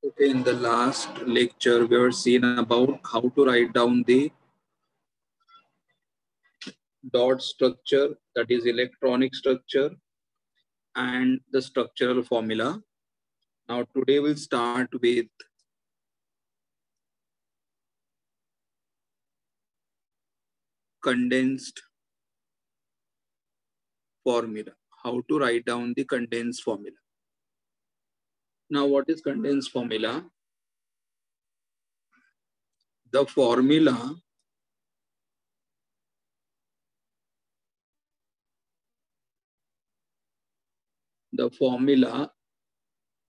Okay, in the last lecture, we were seen about how to write down the dot structure, that is electronic structure, and the structural formula. Now today we'll start with condensed formula. How to write down the condensed formula. Now what is condensed formula? The formula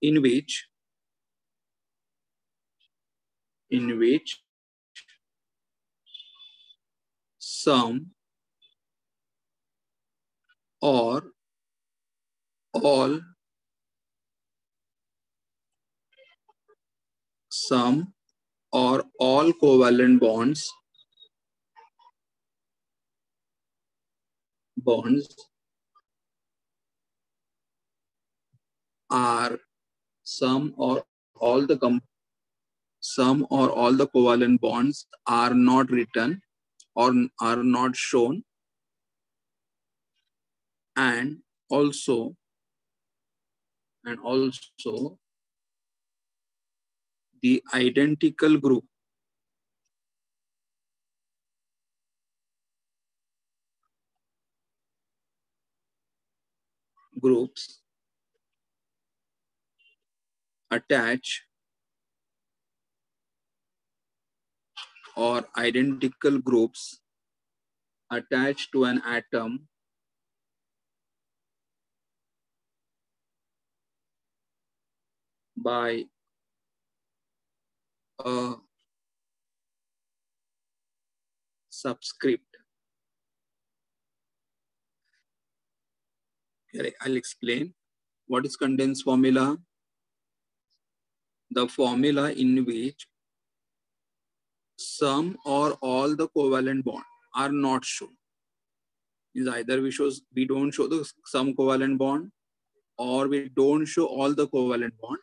in which some or all covalent bonds are some or all the covalent bonds are not written or are not shown, and also the identical groups attach or identical groups attached to an atom by a subscript. Here I'll explain. What is condensed formula? The formula in which some or all the covalent bond are not shown. Is either we don't show the some covalent bond, or we don't show all the covalent bond.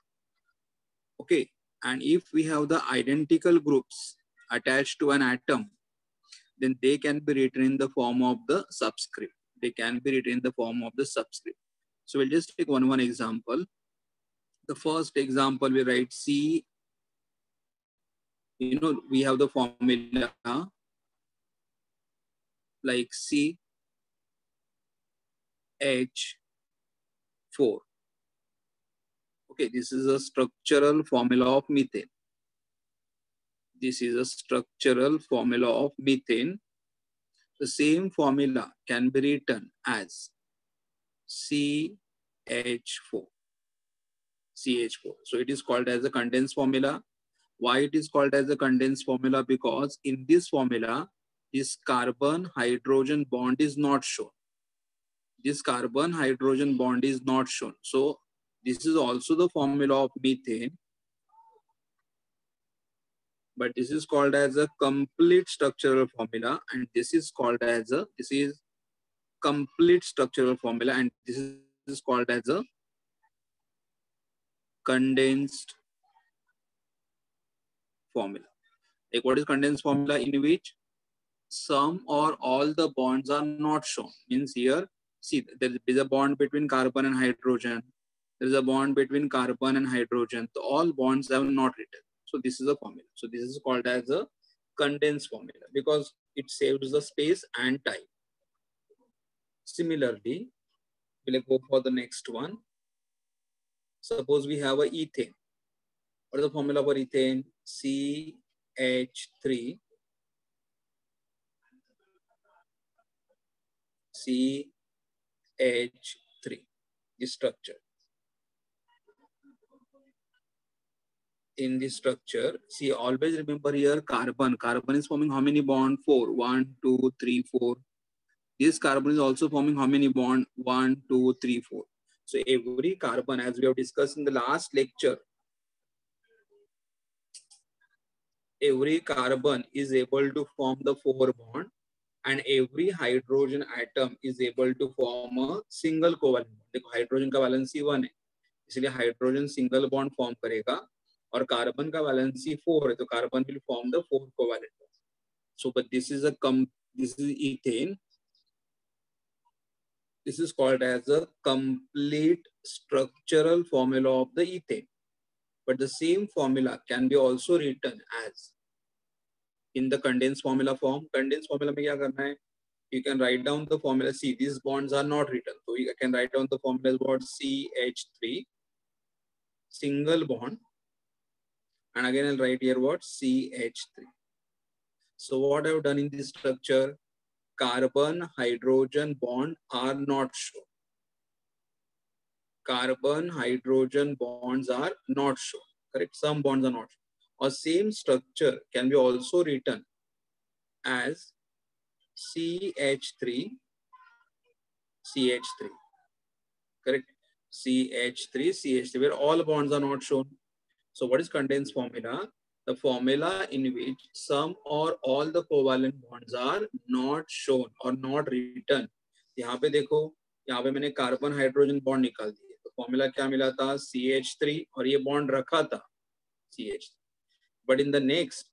Okay, and if we have the identical groups attached to an atom, then they can be written in the form of the subscript. So we'll just take one example. The first example, we write C. We have the formula like CH4. Okay, this is a structural formula of methane. The same formula can be written as CH4. So it is called as a condensed formula. Why it is called as a condensed formula? Because in this formula, this carbon-hydrogen bond is not shown. So this is also the formula of methane, but this is called as a complete structural formula, and this is called as a complete structural formula, and this is called as a condensed formula. Like, what is condensed formula? In which some or all the bonds are not shown. Means here, see, there is a bond between carbon and hydrogen. There is a bond between carbon and hydrogen. So all bonds are not written. So this is a formula. So this is called as a condensed formula because it saves the space and time. Similarly, we'll go for the next one. Suppose we have a ethane. What is the formula for ethane? CH3. CH3, this structure. In this structure, see, always remember here carbon. Carbon is forming how many bonds? 4. 1, 2, 3, 4. This carbon is also forming how many bonds? 1, 2, 3, 4. So every carbon, as we have discussed in the last lecture, every carbon is able to form the 4 bonds, and every hydrogen atom is able to form a single covalent bond. देखो hydrogen का valency 1 है, इसलिए hydrogen single bond form करेगा और carbon का valency 4 है, तो carbon will form the 4 covalent bond. So, but this is ethane. This is called as a complete structural formula of the ethane. But the same formula can be also written as in the condensed formula form. Condensed formula में क्या करना है? You can write down the formula. See, these bonds are not written. So you can write down the formula as what CH3 single bond, and again I'll write here what CH3. So what I've done in this structure, carbon hydrogen bond are not shown. Carbon hydrogen bonds are not shown. Correct? Some bonds are not shown. Or same structure can be also written as CH3, CH3. Correct? CH3, CH3, where all bonds are not shown. So what is condensed formula? The formula in which some or all the covalent bonds are not shown or not written. यहाँ पे देखो, यहाँ पे मैंने carbon hydrogen bond निकाल दिए, तो formula क्या मिला था? CH3, और ये बॉन्ड रखा था CH. But in the next,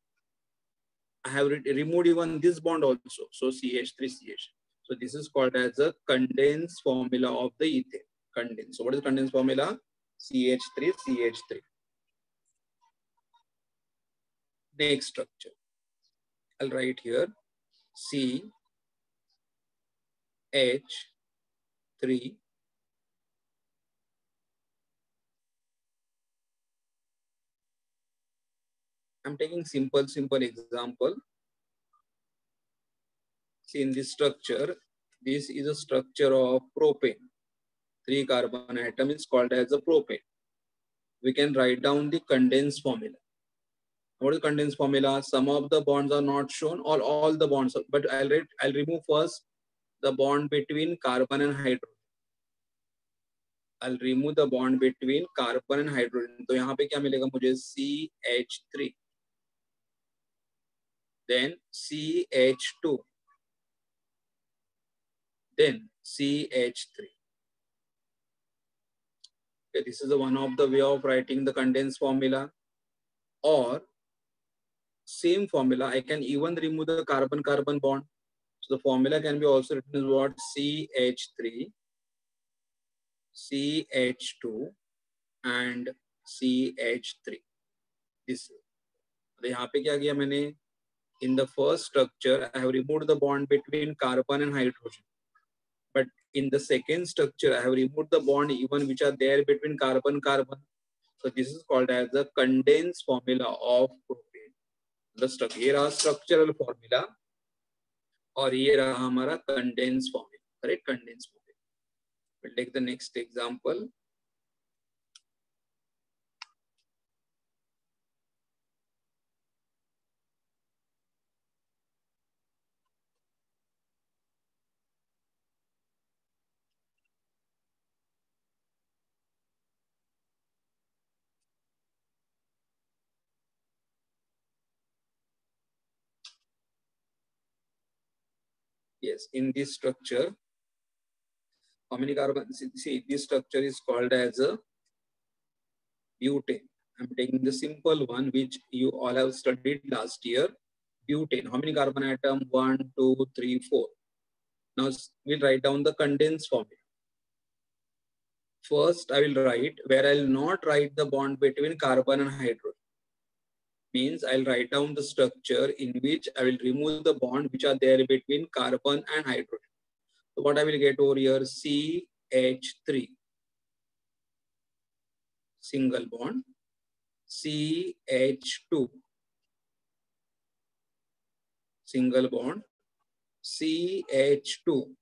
I have removed even this bond also. So CH3, CH. So this is called as a condensed formula of the ethane. Condensed. So what is condensed formula? CH3, CH3. Next structure. I'll write here CH3. I'm taking simple example. See, in this structure, this is a structure of propane. 3 carbon atom is called as a propane. We can write down the condensed formula. What is condensed formula? Some of the bonds are not shown, or all the bonds. But I'll remove first the bond between carbon and hydrogen. I'll remove the bond between carbon and hydrogen. तो यहाँ पे क्या मिलेगा मुझे? CH3. Then CH2. Then CH3. Okay, this is one of the way of writing the condensed formula. Or same formula, I can even remove the carbon-carbon bond. So the formula can be also written as what? CH3, CH2, and CH3. This. यहाँ पे क्या किया मैंने? In the first structure, I have removed the bond between carbon and hydrogen. But in the second structure, I have removed the bond even which are there between carbon-carbon. So this is called as the condensed formula of propane. The structure, ये रहा structural formula, और ये रहा हमारा condensed formula. Correct? Condensed formula. We'll take the next example. Yes, in this structure, how many carbons? See, this structure is called as a butane. I'm taking the simple one which you all have studied last year. Butane. How many carbon atom? 1, 2, 3, 4. Now we'll write down the condensed formula. First, I will write where I will not write the bond between carbon and hydrogen. Means I'll write down the structure in which I will remove the bond which are there between carbon and hydrogen. So what I will get over here? CH3 single bond, CH2 single bond, CH2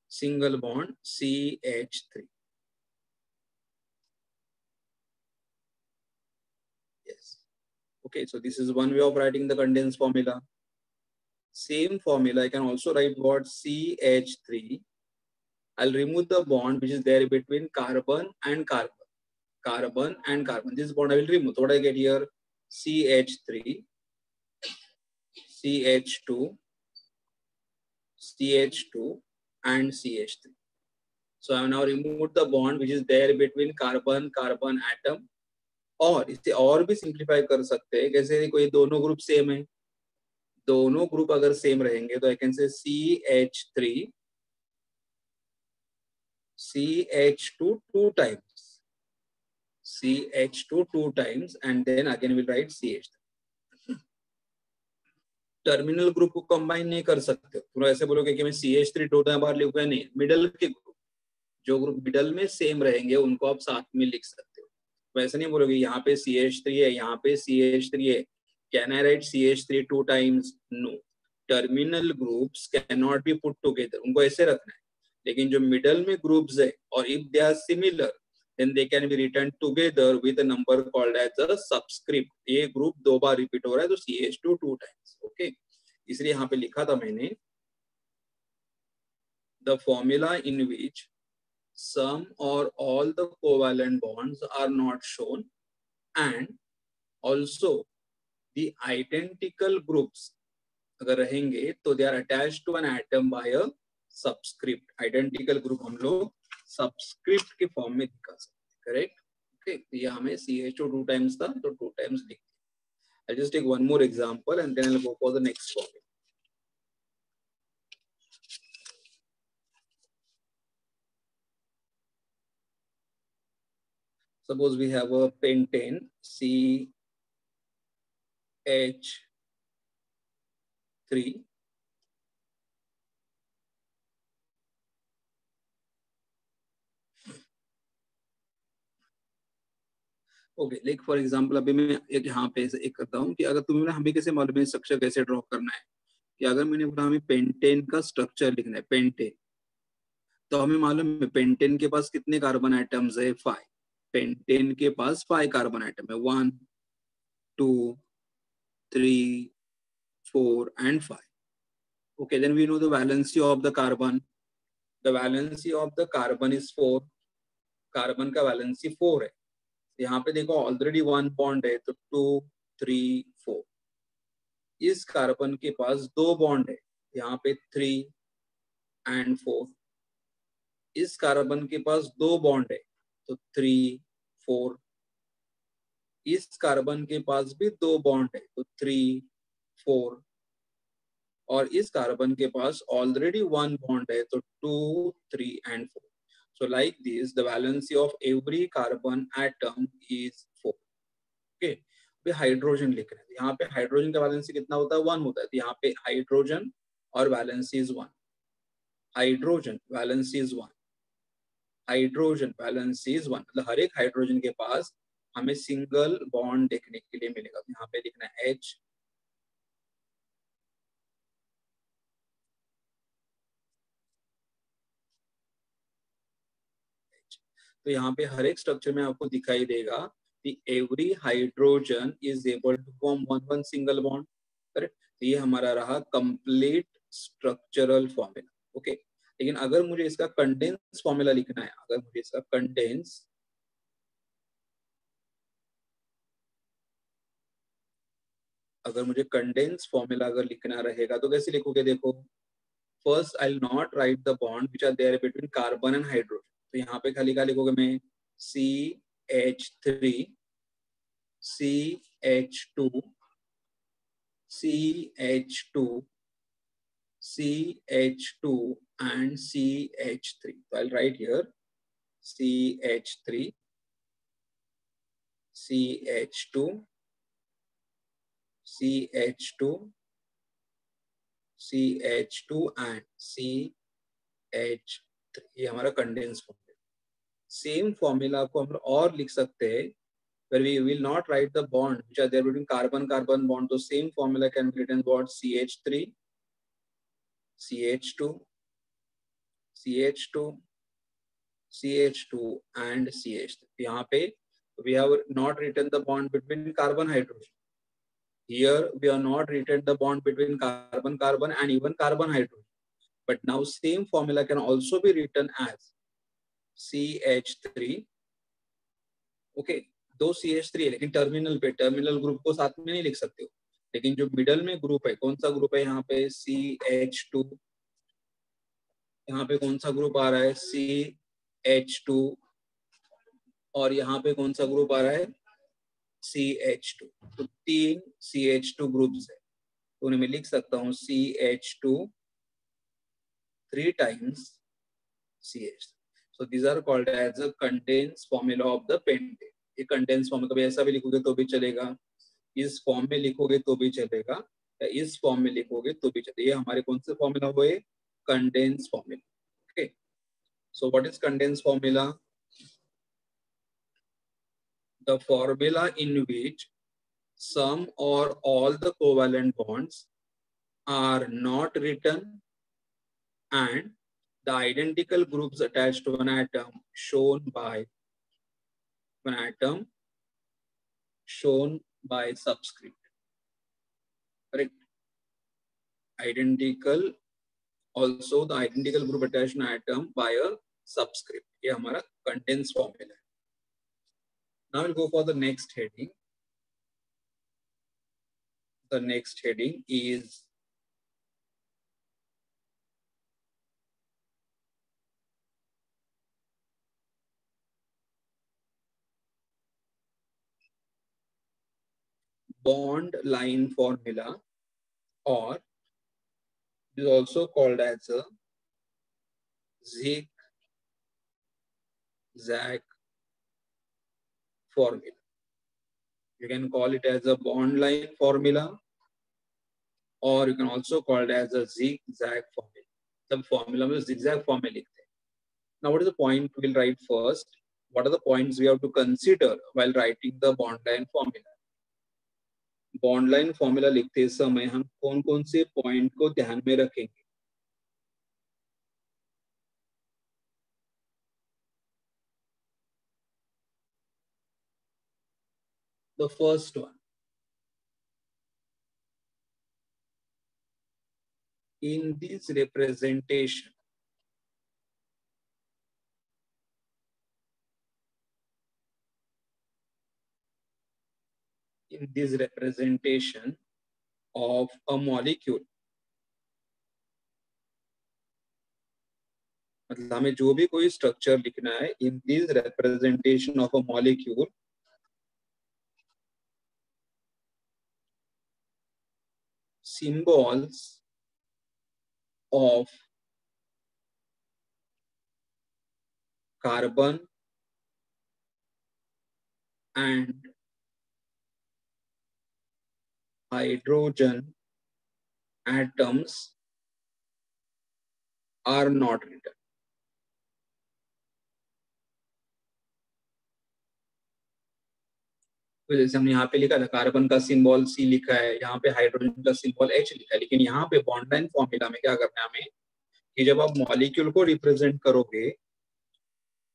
single bond, CH3. Yes. Okay, so this is one way of writing the condensed formula. Same formula, I can also write what? CH3. I'll remove the bond which is there between carbon and carbon. Carbon and carbon. This bond I will remove. So what I get here? CH3, CH2, CH2, and CH3. So I have now removed the bond which is there between carbon carbon atom. और इसे और भी simplify कर सकते हैं, कैसे कोई दोनों ग्रुप सेम है, दोनों ग्रुप अगर सेम रहेंगे तो I can say CH2 two times, CH2 two times, and then again we'll write CH3. Terminal group को कंबाइन नहीं कर सकते, तुम ऐसे बोलोगे कि मैं CH3 दो बार लिखूंगा, नहीं, मिडल के ग्रुप, जो ग्रुप मिडल में सेम रहेंगे उनको आप साथ में लिख सकते हो। वैसे नहीं बोलोगे यहाँ पे CH3 है, यहाँ पे CH3 है, can I write CH3 two times? No, terminal groups can not be put together, उनको ऐसे रखना है। लेकिन जो मिडल में ग्रुप्स है और if they are similar then they can be written together with a number called as a subscript. ये ग्रुप दो बार रिपीट हो रहा है तो CH2 टू टाइम्स, ओके। इसलिए यहाँ पे लिखा था मैंने the formula in which some or all the covalent bonds are not shown and also the identical groups अगर रहेंगे तो they are attached to an atom by a subscript. Identical group हम लोग सबस्क्रिप्ट के फॉर्म में दिखा सकते, correct, okay. ये हमें CH2 टू टाइम्स था तो टू टाइम्स लिख दिया। I'll just take one more example and then I'll go for the next formula. Suppose we have a pentane CH3 okay. Like for example अभी मैं एक यहाँ पे एक करता हूँ कि अगर तुम्हें हमें कैसे मालूम है स्ट्रक्चर कैसे ड्रॉ करना है, कि अगर मैंने बोला हमें पेंटेन का स्ट्रक्चर लिखना है, पेंटेन, तो हमें मालूम है पेंटेन के पास कितने कार्बन आइटम्स है, 5। पेंटेन के पास 5 कार्बन आइटम है, 1 2 3 4 and 5. Okay, then we know the valency of the carbon. The valency of the carbon is 4. Carbon का वैलेंसी 4 है। यहाँ पे देखो ऑलरेडी 1 बॉन्ड है तो 2 3 4। इस कार्बन के पास 2 बॉन्ड है, यहाँ पे 3 and 4। इस कार्बन के पास 2 बॉन्ड है तो 3 4। इस कार्बन के पास भी 2 बॉन्ड है तो 3 4। और इस कार्बन के पास ऑलरेडी 1 बॉन्ड है तो 2 3 and 4। So like this, the valency of every carbon atom is 4. Okay. अभी हाइड्रोजन लिख रहे हैं, यहाँ पे हाइड्रोजन का वैलेंसी कितना होता है, 1 होता है, तो यहाँ पे हाइड्रोजन और valency is 1। Hydrogen valency is 1, hydrogen valency is 1, मतलब हर एक हाइड्रोजन के पास हमें सिंगल बॉन्ड देखने के लिए मिलेगा। तो यहाँ पे लिखना है H, तो यहाँ पे हर एक स्ट्रक्चर में आपको दिखाई देगा कि every hydrogen is able to form one single bond, correct. तो ये हमारा रहा कंप्लीट स्ट्रक्चरल फॉर्मूला, ओके। लेकिन अगर मुझे इसका कंडेंस फॉर्मूला लिखना है, अगर मुझे इसका कंडेंस फॉर्मूला अगर लिखना रहेगा तो कैसे लिखोगे, देखो first I will not write the bond which are there between carbon and hydrogen. तो यहाँ पे खाली क्या लिखोगे, मैं CH3 CH2 CH2 CH2 and CH3. So I'll write here CH3 CH2 CH2 CH2 and CH3। ये हमारा कंडेंस फॉर्मूला। सेम फॉर्मूला को हम और लिख सकते हैं where we will not write the bond which are there between carbon bond. So same formula can be written about CH3 CH2 CH2 CH2 and CH3। यहाँ पे we have not written the bond between carbon hydrogen. Here we are not written the bond between carbon and even carbon hydrogen. But now same formula can also be written as CH3, okay। दो CH3 है लेकिन terminal group को साथ में नहीं लिख सकते हो, लेकिन जो मिडल में ग्रुप है, कौन सा ग्रुप है यहाँ पे, CH2। यहाँ पे कौन सा ग्रुप आ रहा है, H2 और यहाँ पे कौन सा ग्रुप आ रहा है, CH2। तो 3 CH2 ग्रुप्स है, तो उन्हें मैं लिख सकता हूँ CH2 3 times CH। So these are called as a condensed formula of the pentane। ये condensed formula कभी ऐसा भी लिखोगे तो भी चलेगा, इस फॉर्म में लिखोगे तो भी चलेगा, या इस फॉर्म में लिखोगे तो भी चलेगा। ये हमारे कौन से फॉर्मूला हुए, condense formula. Okay, so what is condense formula? The formula in which some or all the covalent bonds are not written and the identical groups attached to an atom shown by subscript, correct? Identical, also the identical group attached to an atom by a subscript, ये हमारा condense formula है। Now we'll go for the next heading. The next heading is bond line formula, or it is also called as a zigzag formula. You can call it as a bond line formula, or you can also call it as a zigzag formula. The formula में zigzag formula लिखते हैं। Now what is the point we'll write first? What are the points we have to consider while writing the bond line formula? Bond line formula लिखते समय हम कौन कौन से point को ध्यान में रखेंगे? The first one, in this representation, of a molecule, मतलब हमें जो भी कोई स्ट्रक्चर लिखना है, in this representation of a molecule, symbols of carbon and hydrogen atoms are not written. तो जैसे हमने यहाँ पे लिखा था, कार्बन का सिंबल C लिखा है, यहाँ पे हाइड्रोजन का सिंबल H लिखा है, लेकिन यहाँ पे बॉन्ड लाइन फॉर्मूला में क्या करना है हमें, कि जब आप मॉलिक्यूल को रिप्रेजेंट करोगे,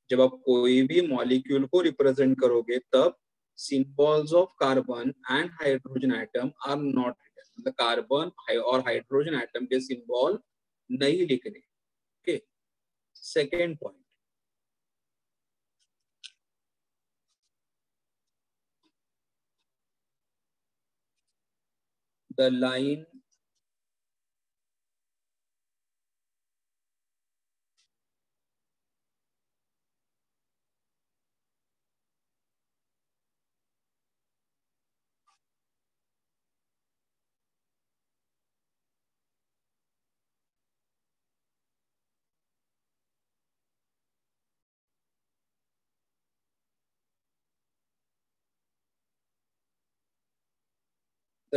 जब आप कोई भी मॉलिक्यूल को रिप्रेजेंट करोगे, तब symbols of carbon and hydrogen atom are not written. मतलब कार्बन और हाइड्रोजन एटम के सिंबल नहीं लिखने। Okay, second point, the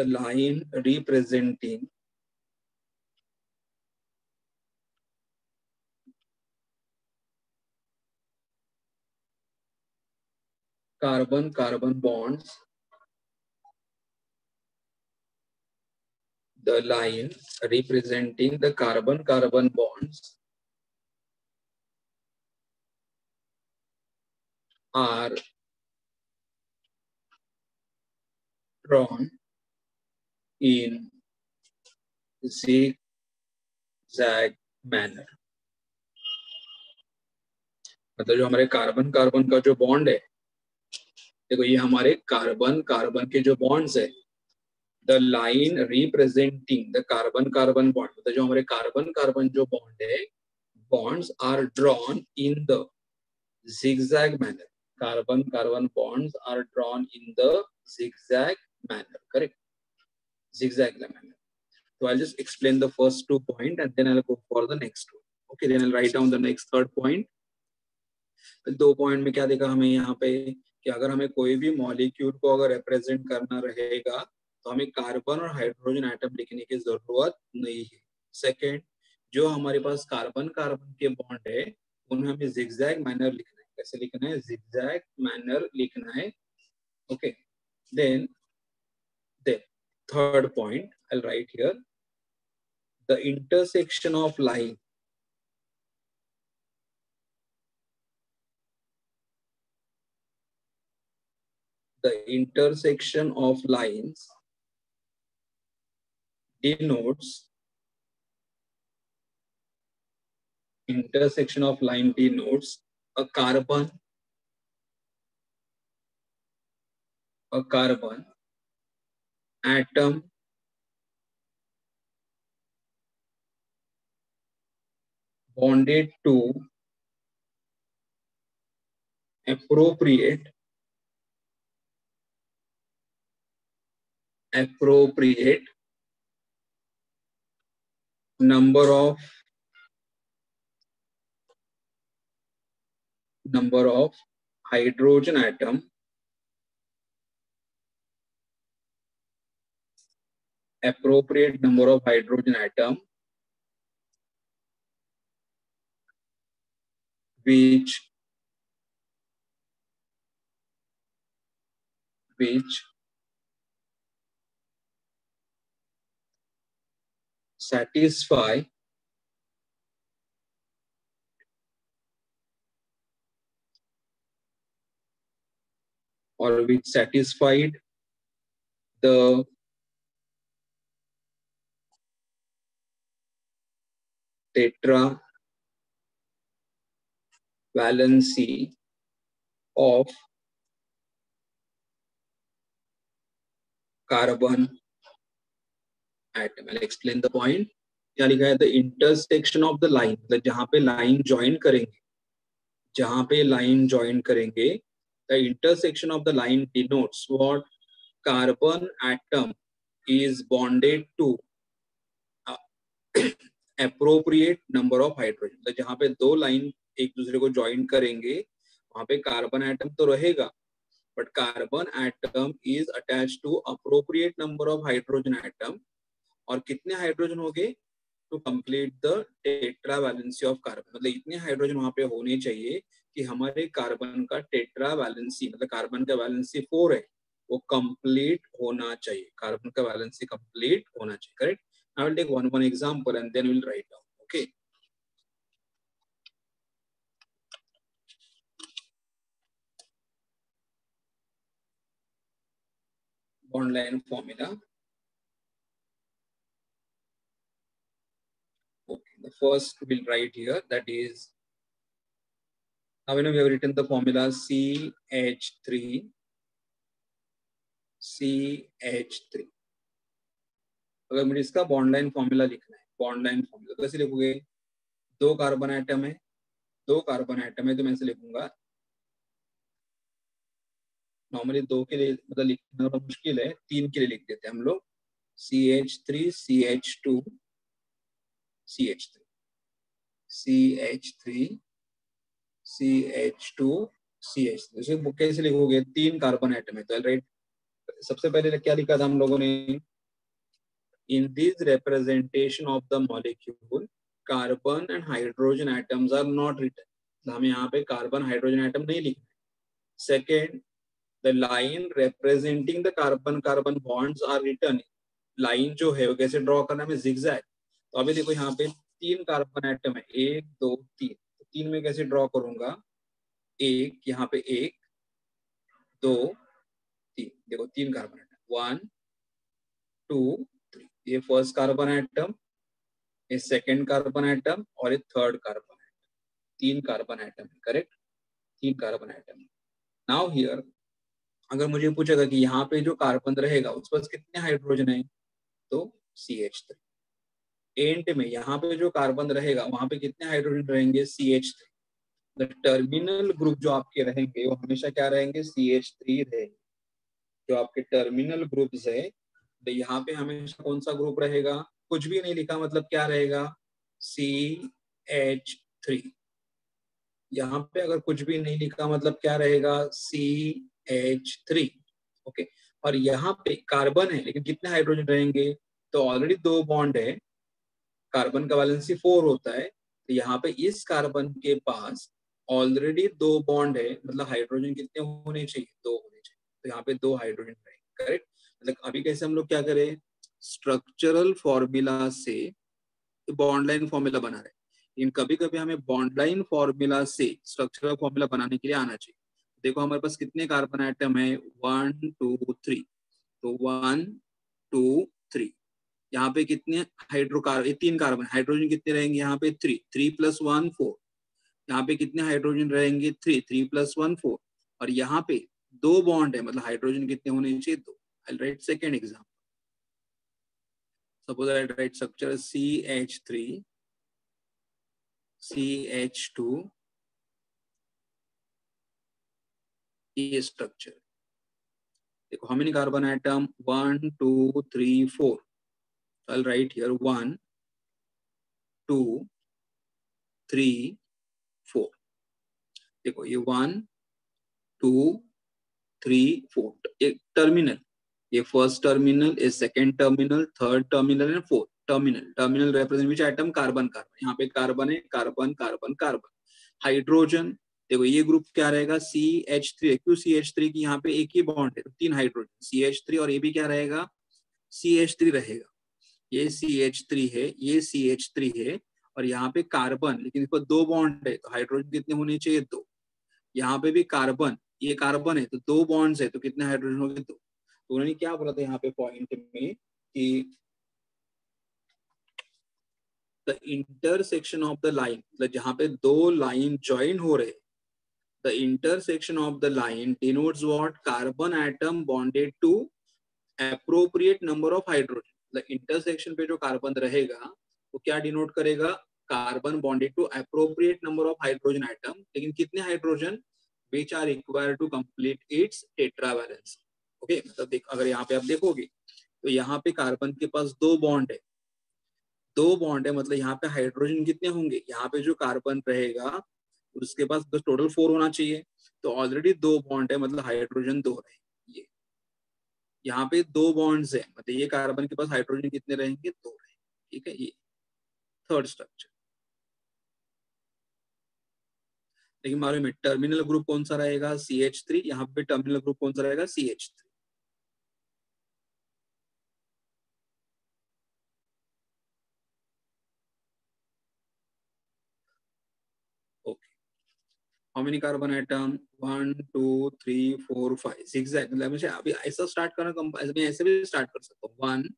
line representing carbon-carbon bonds, the line representing the carbon-carbon bonds are drawn in zigzag manner। मतलब जो हमारे carbon carbon का जो बॉन्ड है, देखो ये हमारे कार्बन कार्बन के जो बॉन्ड्स है, the line representing the carbon carbon bond, मतलब जो हमारे कार्बन कार्बन जो बॉन्ड है, bonds are drawn in the zigzag manner. Carbon-carbon bonds are drawn in the zigzag manner. Correct? Zigzag manner. So I'll just explain the first 2 points and then I'll go for the next one. Okay, then I'll write down the next third point. 2 point में क्या देखा हमें यहाँ पे कि अगर हमें कोई भी मॉलिक्यूल को अगर रिप्रेजेंट करना रहेगा तो हमें कार्बन और हाइड्रोजन एटम लिखने की जरूरत नहीं है. सेकेंड, जो हमारे पास कार्बन कार्बन के बॉन्ड है उन्हें हमें जिगजैग मैनर लिखना है. कैसे लिखना है? जिगजैग मैनर लिखना है. Okay, then third point I'll write here, the intersection of line. The intersection of lines denotes a carbon atom bonded to appropriate number of hydrogen atom which satisfy or which satisfied the tetravalency of carbon atom. I'll explain the point. क्या लिखा है? The intersection of the line, मतलब जहाँ पे line join करेंगे, the intersection of the line denotes what? Carbon atom is bonded to appropriate number of hydrogen. तो जहाँ पे दो लाइन एक दूसरे को ज्वाइन करेंगे वहाँ पे कार्बन एटम तो रहेगा, but carbon atom is attached to appropriate number of hydrogen atom. और कितने हाइड्रोजन हो गए? To complete the tetravalency of carbon, मतलब इतने हाइड्रोजन वहां पे होने चाहिए कि हमारे कार्बन का टेट्रावैलेंसी, मतलब कार्बन का वैलेंसी 4 है, वो कंप्लीट होना चाहिए. कार्बन का वैलेंसी कंप्लीट होना चाहिए. Correct? I will take one example and then will write down. Okay, bond line formula. Okay, the first we'll write here, that is, now we have written the formula CH3. अगर मुझे इसका bond line formula लिखना है, bond line formula कैसे लिखोगे? दो carbon atom है तो मैं ऐसे लिखूंगा. नॉर्मली दो के लिए मतलब लिखना थोड़ा मुश्किल है, 3 के लिए लिख देते हैं हम लोग. CH3 CH2 CH3 CH3 CH2 CH3. इसे कैसे लिखोगे? 3 कार्बन एटम है तो राइट. सबसे पहले क्या लिखा था हम लोगों ने? In this representation of the molecule, carbon and hydrogen atoms are not written. हमें यहाँ पे कार्बन हाइड्रोजन एटम नहीं लिखना. Second, the line representing the carbon carbon bonds are written. Line जो है वो कैसे ड्रॉ करना है? जिगजैग. तो अभी देखो यहाँ पे 3 कार्बन एटम है, 1 2 3. तो 3 में कैसे ड्रॉ करूंगा? एक यहाँ पे 1 2 3. देखो 3 कार्बन एटम, 1 2 3. ये फर्स्ट कार्बन एटम, ये सेकेंड कार्बन एटम और ये third carbon atom. 3 carbon atom. Correct? 3 carbon atom. Now here अगर मुझे पूछेगा कि यहाँ पे जो कार्बन रहेगा उस पर कितने हाइड्रोजन है, तो CH3. एंड में यहाँ पे जो कार्बन रहेगा वहां पे कितने हाइड्रोजन रहेंगे? CH3. द टर्मिनल ग्रुप जो आपके रहेंगे वो हमेशा क्या रहेंगे, CH3 रहेंगे। जो आपके टर्मिनल ग्रुप्स है, तो यहाँ पे हमेशा कौन सा ग्रुप रहेगा, कुछ भी नहीं लिखा मतलब क्या रहेगा, CH3। यहाँ पे अगर कुछ भी नहीं लिखा मतलब क्या रहेगा, CH3। ओके, और यहाँ पे कार्बन है लेकिन कितने हाइड्रोजन रहेंगे, तो ऑलरेडी 2 बॉन्ड है, कार्बन का वैलेंसी 4 होता है, तो यहाँ पे इस कार्बन के पास ऑलरेडी 2 बॉन्ड है, मतलब हाइड्रोजन कितने होने चाहिए, 2 होने चाहिए, तो यहाँ पे 2 हाइड्रोजन रहेंगे। करेक्ट, मतलब अभी कैसे हम लोग क्या करें, स्ट्रक्चरल फॉर्मूला से बॉन्ड लाइन फॉर्मूला बना रहे हैं, लेकिन कभी कभी हमें बॉन्ड लाइन फॉर्मूला से स्ट्रक्चरल फॉर्मूला बनाने के लिए आना चाहिए। देखो हमारे पास कितने कार्बन आइटम है, 1 2 3, तो 1 2 3, यहाँ पे कितने हाइड्रोकार्बन, 3 कार्बन, हाइड्रोजन कितने रहेंगे यहाँ पे 3, 3 + 1 4, यहाँ पे कितने हाइड्रोजन रहेंगे 3, 3 + 1 4, और यहाँ पे 2 बॉन्ड है, मतलब हाइड्रोजन कितने होने चाहिए 2। I write second example, suppose I write structure CH3 CH2, ये स्ट्रक्चर देखो, how many carbon item, 1 2 3 4, I'll write here 1 2 3 4। देखो ये 1 2 3 4 एक टर्मिनल, ये फर्स्ट टर्मिनल, ये second terminal, third terminal and fourth terminal. Terminal represent which item, carbon carbon, यहाँ पे carbon है, कार्बन कार्बन कार्बन। हाइड्रोजन देखो ये ग्रुप क्या रहेगा, CH3 है, क्यों CH3 की यहाँ पे एक ही बॉन्ड है, तो 3 हाइड्रोजन CH3, और ये भी क्या रहेगा, CH3 रहेगा। ये CH3 है, ये CH3 है, और यहाँ पे कार्बन, लेकिन इस पर 2 बॉन्ड है, तो हाइड्रोजन कितने होने चाहिए 2। यहाँ पे भी कार्बन, ये कार्बन है तो 2 बॉन्ड्स है, तो कितने हाइड्रोजन हो गए 2। तो उन्होंने क्या बोला था यहाँ पे पॉइंट में कि the intersection of the line, मतलब जहाँ पे 2 लाइन ज्वाइन हो रहे, the intersection of the line denotes what, carbon atom bonded to appropriate number of hydrogen. मतलब इंटरसेक्शन पे जो कार्बन रहेगा वो क्या डिनोट करेगा, carbon bonded to appropriate number of hydrogen atom, लेकिन कितने hydrogen, which are required to complete its tetravalency. Okay, मतलब देख अगर यहाँ पे आप देखोगे तो यहाँ पे कार्बन के पास 2 बॉन्ड है, 2 बॉन्ड है, मतलब यहाँ पे हाइड्रोजन कितने होंगे, यहाँ पे जो कार्बन रहेगा उसके पास बस टोटल 4 होना चाहिए, तो ऑलरेडी 2 बॉन्ड है, मतलब हाइड्रोजन 2 रहे। ये यहाँ पे 2 बॉन्ड्स है, मतलब ये कार्बन के पास हाइड्रोजन कितने रहेंगे 2 रहेंगे। ठीक है, ये थर्ड स्ट्रक्चर। लेकिन हमारे में टर्मिनल ग्रुप कौन सा रहेगा, CH3, यहाँ पे टर्मिनल ग्रुप कौन सा रहेगा, CH3। Okay, how many carbon item, 1 2 3 4 5 6 है, मतलब मुझे अभी ऐसा स्टार्ट करना, ऐसे भी स्टार्ट कर सकता हूँ, 1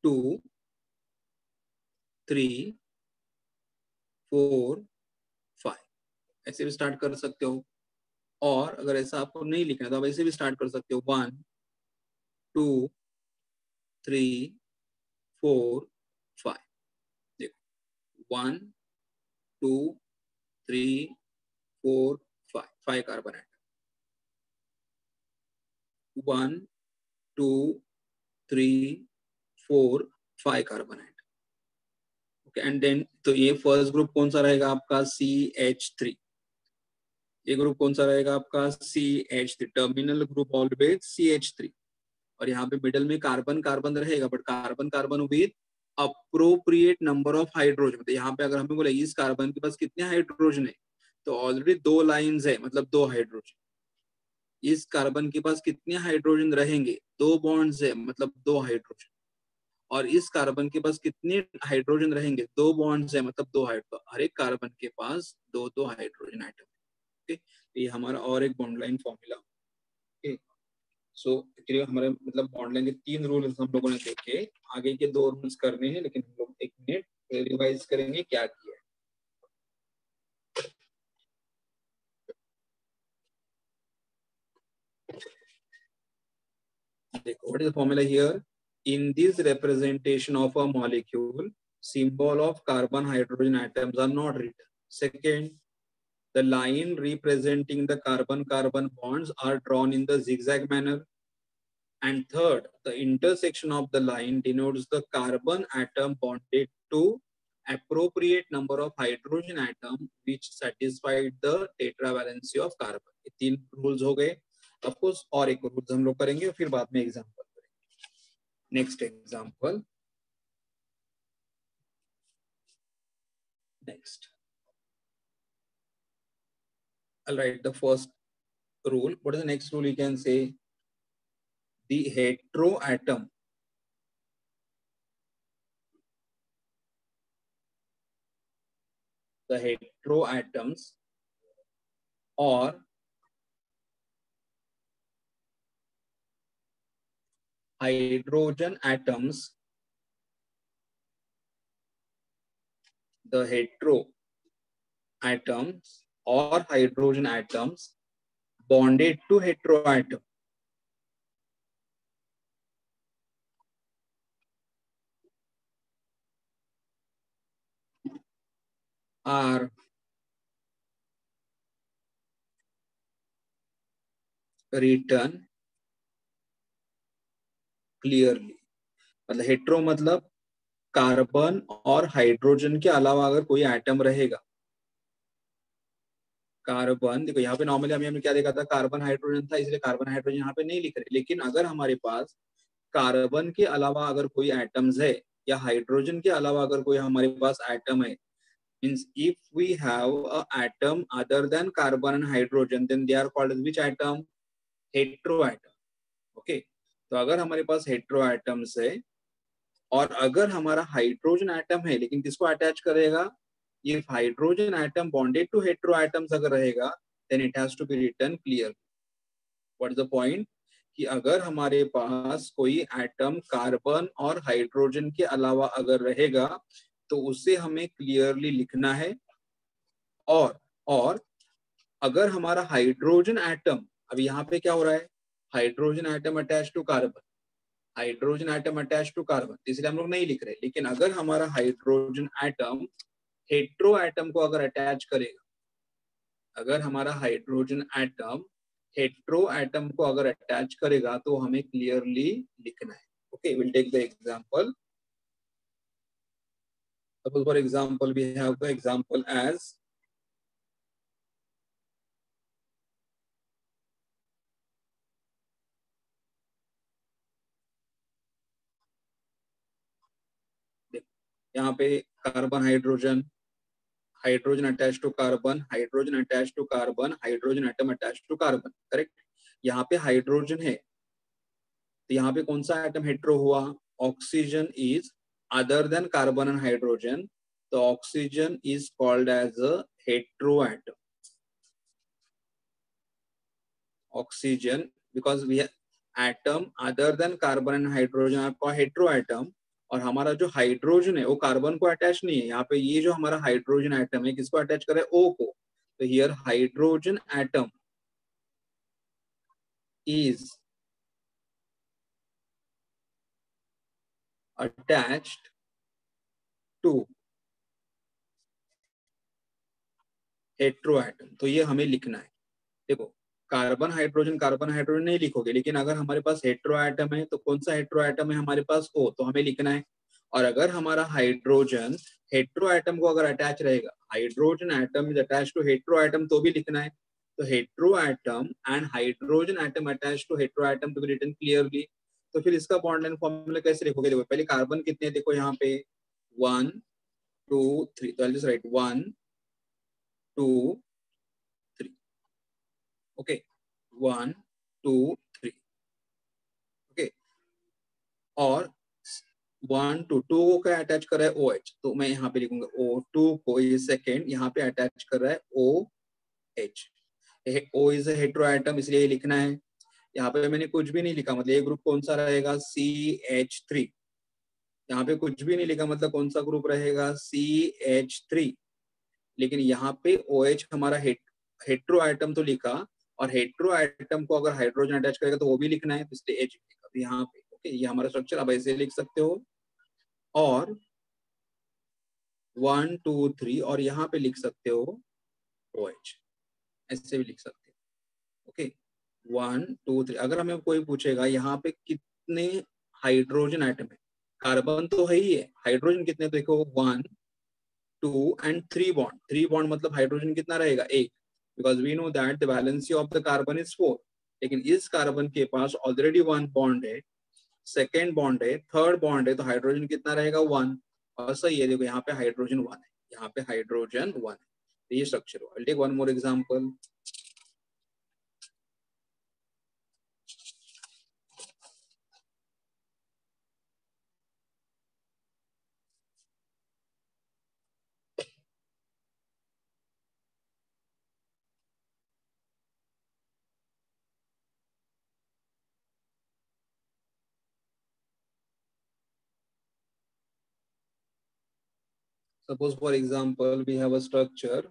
2 3 4 5, ऐसे भी स्टार्ट कर सकते हो। और अगर ऐसा आपको नहीं लिखना तो आप ऐसे भी स्टार्ट कर सकते हो, 1 2 3 4 5। देखो 1 2 3 4 5, 5 carbon item, 1 2 3 4 5 carbon atom. Okay, and then तो ये फर्स्ट ग्रुप कौन सा रहेगा आपका, CH3। ये ग्रुप कौन सा रहेगा आपका, CH3, terminal group always CH3। और यहाँ पे मिडल में कार्बन कार्बन रहेगा, but carbon carbon with appropriate number of hydrogen. मतलब यहाँ पे अगर हमें बोले इस कार्बन के पास कितने हाइड्रोजन है, तो ऑलरेडी 2 लाइंस है, मतलब 2 हाइड्रोजन। इस कार्बन के पास कितने हाइड्रोजन रहेंगे, 2 बॉन्ड्स है, मतलब 2 हाइड्रोजन। और इस कार्बन के पास कितने हाइड्रोजन रहेंगे, 2 बॉन्ड्स है, मतलब 2 हाइड्रोजन। हर एक कार्बन के पास 2 हाइड्रोजन आइटम। ओके, ये हमारा और एक bond line formula. Okay, so actually हमारे मतलब बॉन्ड लाइन के 3 रूल्स हम लोगों ने देखे, आगे के 2 रूल्स करने हैं, लेकिन हम लोग 1 मिनट रिवाइज करेंगे क्या किया। देखो, what is the formula here? In this representation of a molecule, symbol of carbon hydrogen atoms are not written. Second, the line representing the carbon-carbon bonds are drawn in the zigzag manner. And third, the intersection of the line denotes the carbon atom bonded to appropriate number of hydrogen atom which satisfied the tetravalency of carbon. ये 3 rules हो गए. Of course और एक rules हम लोग करेंगे फिर बाद में example करेंगे. Next example. Next. I'll write the first rule. What is the next rule? You can say the heteroatom or hydrogen atoms, the heteroatoms or hydrogen atoms bonded to heteroatom are written clearly. मतलब hetero मतलब carbon और hydrogen के अलावा अगर कोई atom रहेगा. Carbon देखो यहाँ पे नॉर्मली हमने क्या देखा था, कार्बन हाइड्रोजन था इसलिए कार्बन हाइड्रोजन यहाँ पे नहीं लिख रहे. लेकिन अगर हमारे पास कार्बन के अलावा अगर कोई एटम्स है या हाइड्रोजन के अलावा अगर कोई हमारे पास एटम है, means if we have a atom other than carbon and hydrogen then they are called as which atom? Heteroatom. Okay, तो अगर हमारे पास हेट्रोएटम्स है और अगर हमारा हाइड्रोजन एटम है लेकिन किसको अटैच करेगा, if hydrogen atom bonded to heteroatoms अगर रहेगा then it has to be written clearly. What is the point? कि अगर हमारे पास कोई एटम कार्बन और हाइड्रोजन के अलावा अगर रहेगा तो उसे हमें क्लियरली लिखना है. और अगर हमारा हाइड्रोजन एटम, अब यहाँ पे क्या हो रहा है, hydrogen atom attach to carbon, hydrogen atom attach to carbon, इसलिए हम लोग नहीं लिख रहे. लेकिन अगर हमारा हाइड्रोजन एटम हेट्रो एटम को अगर अटैच करेगा, अगर हमारा हाइड्रोजन एटम हेट्रो एटम को अगर अटैच करेगा तो हमें क्लियरली लिखना है. Okay, will take the example. Suppose for example we have the example as यहाँ पे carbon hydrogen, hydrogen attach to carbon, hydrogen attach to carbon, hydrogen atom attach to carbon. Correct. यहाँ पे hydrogen है तो यहाँ पे कौन सा एटम हेट्रो हुआ, oxygen is other than carbon and hydrogen, तो oxygen is called as a hetero atom. Oxygen because we atom other than carbon and hydrogen आपका हेट्रो एटम, और हमारा जो हाइड्रोजन है वो कार्बन को अटैच नहीं है. यहाँ पे ये जो हमारा हाइड्रोजन एटम है किसको अटैच करे, O को. तो here hydrogen atom is attached to hetero atom. तो ये हमें लिखना है. देखो कार्बन हाइड्रोजन नहीं लिखोगे, लेकिन अगर हमारे पास हेट्रो एटम है तो कौन सा हेट्रो एटम है हमारे पास, O, तो हमें लिखना है. और अगर हमारा हाइड्रोजन हेट्रो एटम को अगर अटैच रहेगा, hydrogen atom is attach to hetero atom, तो भी लिखना है. तो hetero atom and hydrogen atom attach to hetero atom to be written clearly. तो फिर इसका बॉन्ड एंड फॉर्मूला कैसे लिखोगे, देखो पहले कार्बन कितने, देखो यहाँ पे 1 2 3, तो I just right 1 2 3. Okay 1 2 3. Okay, और 1 2 2 को क्या अटैच कर रहा है, OH, तो मैं यहाँ पे लिखूंगा O2 को, ये सेकेंड यहाँ पे अटैच कर रहा है OH. O is a hetero atom इसलिए ये लिखना है. यहाँ पे मैंने कुछ भी नहीं लिखा, मतलब ये ग्रुप कौन सा रहेगा, CH3. यहाँ पे कुछ भी नहीं लिखा, मतलब कौन सा ग्रुप रहेगा, CH3. लेकिन यहाँ पे OH हमारा हेट्रो एटम तो लिखा, और हेट्रो एटम को अगर हाइड्रोजन अटैच करेगा तो वो भी लिखना है, तो इसलिए H लिखा. तो यहाँ पे ओके, ये हमारा स्ट्रक्चर अब ऐसे लिख सकते हो. और 1 2 3 और यहाँ पे लिख सकते हो OH, ऐसे भी लिख सकते हो। ओके, 1 2 3। अगर हमें कोई पूछेगा यहाँ पे कितने हाइड्रोजन एटम है, कार्बन तो है ही है, हाइड्रोजन कितने, तो देखो 1 2 एंड 3 बॉन्ड, 3 बॉन्ड मतलब हाइड्रोजन कितना रहेगा, एक, because we know that the valency of the carbon is 4। लेकिन इस कार्बन के पास ऑलरेडी 1 बॉन्ड है, सेकेंड बॉन्ड है, थर्ड बॉन्ड है, तो हाइड्रोजन कितना रहेगा, 1। और सही है, देखो यहाँ पे हाइड्रोजन 1 है, यहाँ पे हाइड्रोजन 1 है, तो ये स्ट्रक्चर हुआ। I'll take one more example. Suppose, for example, we have a structure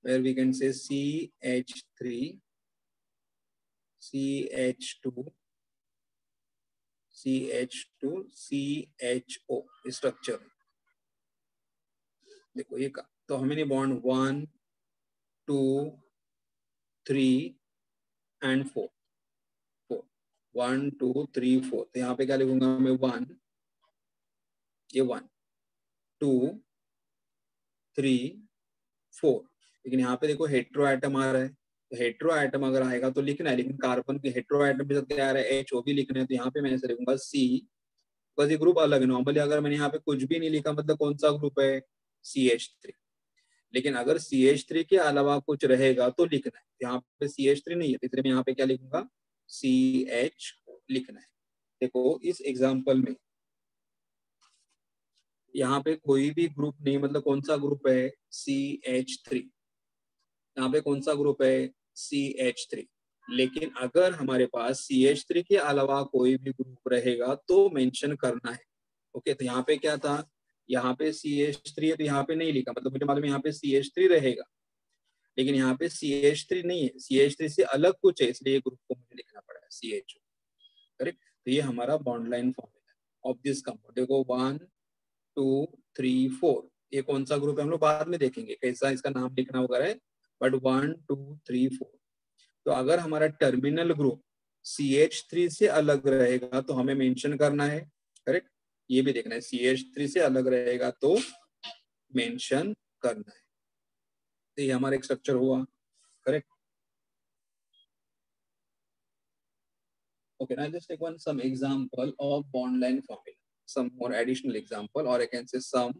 where we can say CH3, CH2, CH2, CHO structure. देखो ये का, तो हमें नहीं बॉन्ड 1 2 3 एंड 4, 4 1 2 3 4, तो यहाँ पे क्या लिखूंगा मैं, 1, ये 1 2 3 4। लेकिन यहाँ पे देखो हेट्रो आइटम आ रहा है, तो हेट्रो आइटम अगर आएगा तो लिखना है, लेकिन कार्बन के हेट्रो आइटम के साथ क्या आ रहा है, एच ओ भी लिखना है, तो यहाँ पे मैं ऐसे लिखूंगा सी, बस ये ग्रुप अलग है। नॉर्मली अगर मैंने यहाँ पे कुछ भी नहीं लिखा, मतलब कौन सा ग्रुप है, CH3। लेकिन अगर CH3 के अलावा कुछ रहेगा तो लिखना है, यहाँ पे CH3 नहीं है, इसलिए मैं यहाँ पे क्या लिखूंगा, CH लिखना है। देखो इस एग्जाम्पल में यहाँ पे कोई भी ग्रुप नहीं, मतलब कौन सा ग्रुप है, CH3, यहाँ पे कौन सा ग्रुप है, CH3। लेकिन अगर हमारे पास CH3 के अलावा कोई भी ग्रुप रहेगा तो मेंशन करना है। ओके, तो यहाँ पे क्या था, यहाँ पे CH3 है, तो यहाँ पे नहीं लिखा, मतलब मुझे मालूम है यहाँ पे CH3 रहेगा, लेकिन यहाँ पे CH3 नहीं है, CH3 से अलग कुछ है, इसलिए ग्रुप को मुझे लिखना पड़ा है CHO। करेक्ट, तो ये हमारा bond line formula of this compound. देखो 1 2 3 4, ये कौन सा ग्रुप है हम लोग बाद में देखेंगे कैसा इसका नाम लिखना वगैरह है, बट 1 2 3 4। तो अगर हमारा टर्मिनल ग्रुप CH3 से अलग रहेगा तो हमें मेंशन करना है। करेक्ट, ये भी देखना है, CH3 से अलग रहेगा तो मेंशन करना है। तो ये हमारा एक स्ट्रक्चर हुआ। Correct, okay, now just take one some example of bond line formula, some more additional example, or I can say some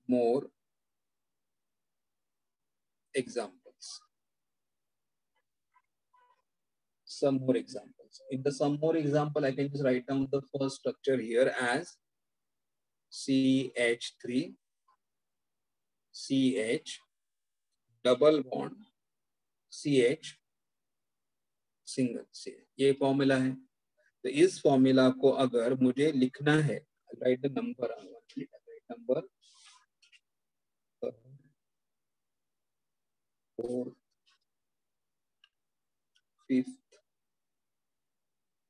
more examples. Some more examples. In the some more example, I can just write down the first structure here as CH3, CH, double bond, CH, single C। ये formula है। तो इस formula को अगर मुझे लिखना है, right the number, number 4 5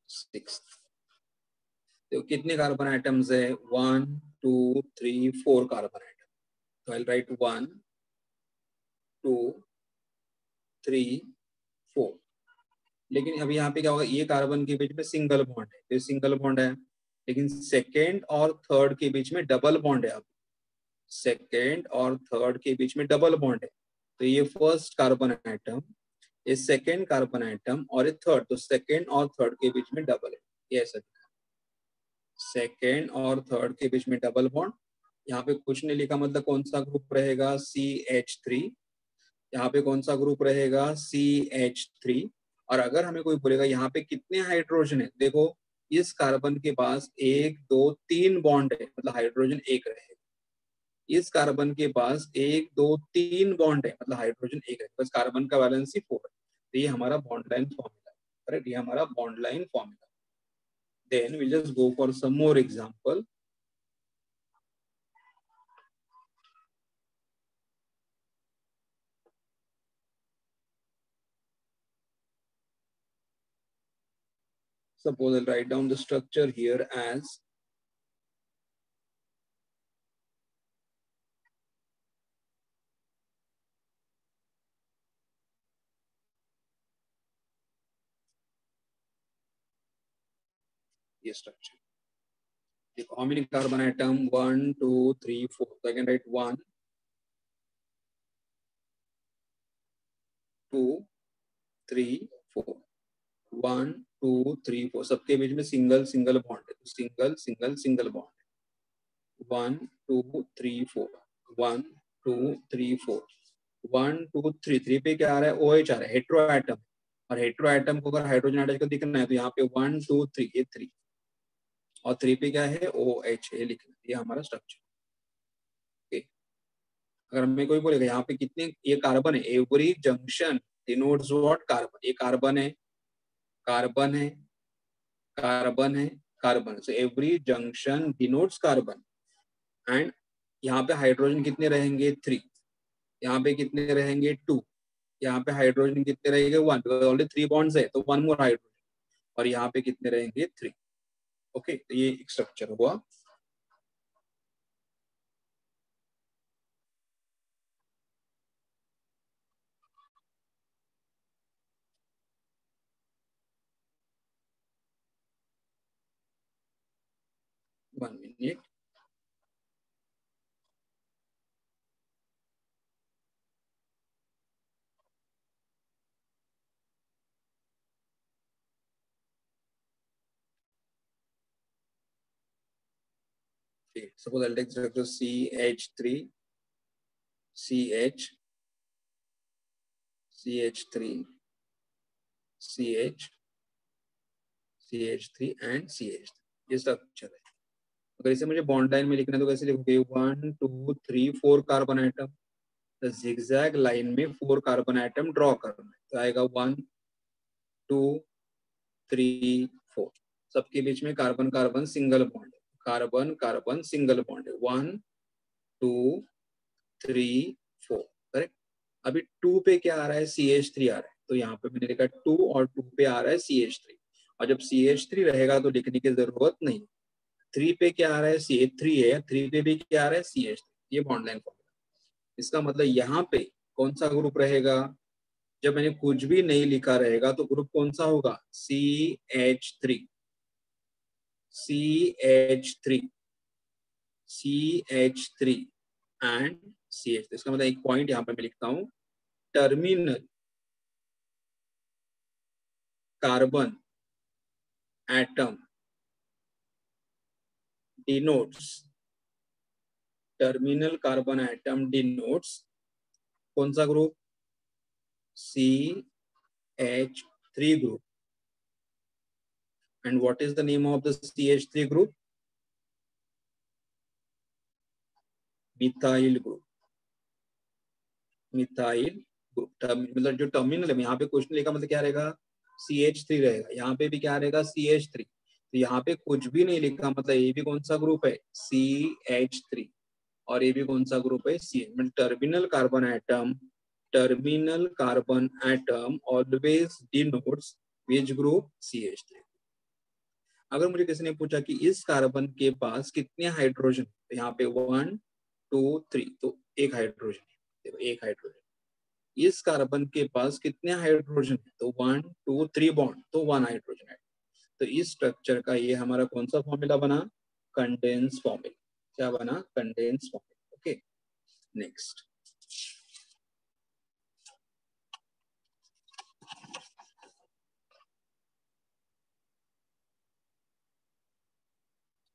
6, तो कितने कार्बन आइटम्स है, 1 2 3 4 कार्बन आइटम। तो आई राइट 1 2 3 4। लेकिन अभी यहाँ पे क्या होगा, ये कार्बन के बीच में सिंगल बॉन्ड है, तो सिंगल बॉन्ड है, लेकिन सेकेंड और थर्ड के बीच में डबल बॉन्ड है। अब सेकेंड और थर्ड के बीच में डबल बॉन्ड है, तो ये फर्स्ट कार्बन आइटम, ये सेकेंड कार्बन आइटम और ये थर्ड, तो सेकेंड और थर्ड के बीच में डबल है, ये ऐसा, सेकेंड और थर्ड के बीच में डबल बॉन्ड। यहाँ पे कुछ नहीं लिखा, मतलब कौन सा ग्रुप रहेगा, CH3। यहाँ पे कौन सा ग्रुप रहेगा, CH3। और अगर हमें कोई बोलेगा यहाँ पे कितने हाइड्रोजन है, देखो इस कार्बन के पास 1 2 3 बॉन्ड है, मतलब हाइड्रोजन एक रहेगा। इस कार्बन के पास 1 2 3 बॉन्ड है, मतलब हाइड्रोजन एक है, बस कार्बन का बैलेंस ही 4 है। तो ये हमारा बॉन्ड लाइन फॉर्मूला है। करेक्ट, ये हमारा bond line formula. Then we'll just go for some more example. Suppose I'll write down the structure here as ये स्ट्रक्चर देखो, how many carbon item, 1 2 3 4, so I can write 1 2 3 4, 1 2 3 4, सबके बीच में single single bond है, तो single single single bond, 1 2 3 4, 1 2 3 4, 1 2 3, 3 पे क्या आ रहा है, OH आ रहा है, हेट्रो एटम, और हेट्रो एटम को अगर हाइड्रोजन आइडल को दिखना है तो यहाँ पे 1 2 3, ये 3, और 3 पे क्या है, OH, ये लिखना, ये हमारा स्ट्रक्चर। ओके, अगर हमें कोई बोलेगा यहाँ पे कितने ये कार्बन है, every junction denotes what, carbon, ये कार्बन है, कार्बन है, कार्बन है, carbon, so every junction denotes carbon, and यहाँ पे हाइड्रोजन कितने रहेंगे, 3, यहाँ पे कितने रहेंगे, 2, यहाँ पे हाइड्रोजन कितने रहेंगे, 1, ऑलरेडी 3 बॉन्ड्स है तो 1 मोर हाइड्रोजन, और यहाँ पे कितने रहेंगे, 3। ओके, तो ये एक स्ट्रक्चर हुआ। One minute, suppose I'll take structure CH3, CH, CH3, CH, CH3 and CH, ये स्ट्रक्चर है। अगर इसे मुझे बॉन्ड लाइन में लिखना है तो कैसे लिखोगे, 1 2 3 4 कार्बन आइटम, तो जिगजैग लाइन में 4 कार्बन आइटम ड्रॉ करना है, तो आएगा 1 2 3 4, सबके बीच में carbon carbon single bond, carbon carbon single bond है, 1 2 3 4, करेक्ट। अभी 2 पे क्या आ रहा है, CH3 आ रहा है, तो यहाँ पे मैंने लिखा 2 और 2 पे आ रहा है CH3, और जब CH3 रहेगा तो लिखने की जरूरत नहीं। 3 पे क्या आ रहा है, CH3 है, 3 पे भी क्या आ रहा है, CH3, ये बॉन्ड लाइन फॉर्मूला। इसका मतलब यहाँ पे कौन सा ग्रुप रहेगा, जब मैंने कुछ भी नहीं लिखा रहेगा तो ग्रुप कौन सा होगा, CH3, CH3, CH3 and CH3। इसका मतलब एक पॉइंट यहाँ पे मैं लिखता हूँ, terminal carbon atom denotes, terminal carbon atom denotes कौन सा group, CH3 group, and what is the name of the CH3 group, methyl group, methyl group. मतलब जो टर्मिनल है, यहाँ पे क्वेश्चन लिखा मतलब क्या रहेगा, CH3 रहेगा, यहाँ पे भी क्या रहेगा, CH3, तो यहाँ पे कुछ भी नहीं लिखा मतलब ये भी कौन सा ग्रुप है, CH3, और ये भी कौन सा ग्रुप है, CH, मतलब terminal carbon atom, terminal carbon atom always denotes which group, CH3। अगर मुझे किसी ने पूछा कि इस कार्बन के पास कितने हाइड्रोजन, तो यहाँ पे 1 2 3, तो एक हाइड्रोजन है, देखो एक हाइड्रोजन। इस कार्बन के पास कितने हाइड्रोजन है, तो 1 2 3 बॉन्ड, तो 1 हाइड्रोजन है। तो इस स्ट्रक्चर का ये हमारा कौन सा फॉर्मूला बना, कंडेंस फॉर्मूला। क्या बना, condense formula. Okay, next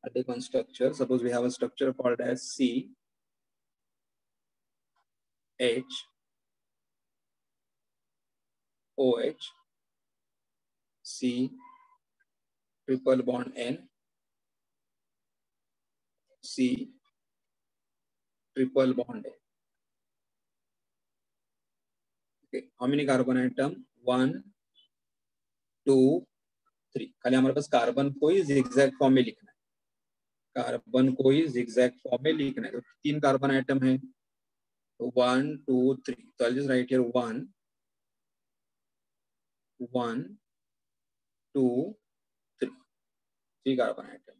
I take one structure. Suppose we have a structure called as C H OH C triple bond N C triple bond N. Okay, how many carbon atom, 1 2 3। खाली हमारे पास carbon को ही zigzag form में लिखना है, carbon को ही zigzag form में लिखना है। तो 3 कार्बन आइटम है, तो 1 2 3, तो I'll just write here 1 1 2 3, 3 carbon atom,